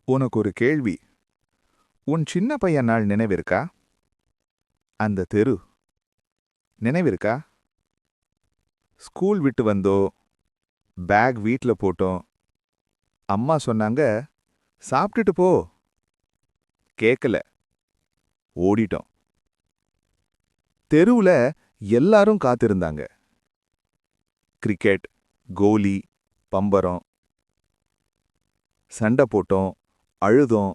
உனக்கு ஒரு கேள்வி. உன் சின்ன பையன் நாள் நினைவிருக்கா? அந்த தெரு நினைவிருக்கா? ஸ்கூல் விட்டு வந்தோ, பேக் வீட்ல போட்டோம். அம்மா சொன்னாங்க, சாப்பிட்டுட்டு போ. கேக்கல, ஓடிட்டோம். தெருவுல எல்லாரும் காத்திருந்தாங்க. கிரிக்கெட், கோலி, பம்பரம். சண்டை போட்டோம், அழுதோம்,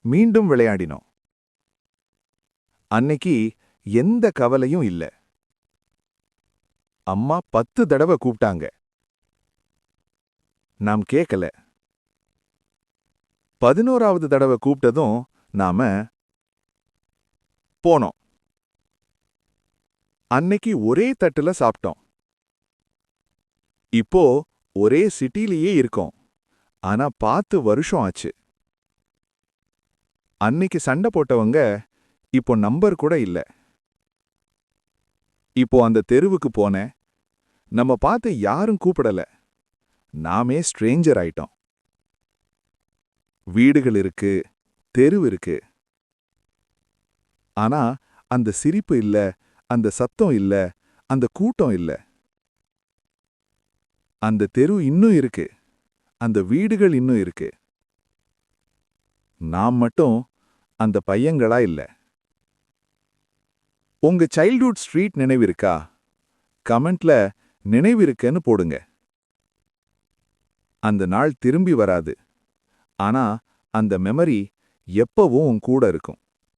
மீண்டும் விளையாடினோம். அன்னைக்கு எந்த கவலையும் இல்ல. அம்மா 10 தடவை கூப்பிட்டாங்க. நாம் கேட்கல. 11வது தடவை கூப்பிட்டதும் நாம போனோம். அன்னைக்கு ஒரே தட்டுல சாப்பிட்டோம். இப்போ ஒரே சிட்டிலேயே இருக்கோம். ஆனா பார்த்து வருஷம் ஆச்சு. அன்னைக்கு சண்டை போட்டவங்க இப்போ நம்பர் கூட இல்ல. இப்போ அந்த தெருவுக்கு போனேன். நம்ம பார்த்து யாரும் கூப்பிடல. நாமே ஸ்ட்ரேஞ்சர் ஆயிட்டோம். வீடுகள் இருக்கு, தெரு இருக்கு. ஆனா அந்த சிரிப்பு இல்ல, அந்த சத்தம் இல்ல, அந்த கூட்டம் இல்ல. அந்த தெரு இன்னும் இருக்கு, அந்த வீடுகள் இன்னும் இருக்கு. நாம் மட்டும் அந்த பையங்களா இல்ல. உங்க சைல்ட்ஹுட் ஸ்ட்ரீட் நினைவிருக்கா? கமெண்ட்ல நினைவிருக்குன்னு போடுங்க. அந்த நாள் திரும்பி வராது. ஆனா அந்த மெமரி எப்பவும் உன் கூட இருக்கும்.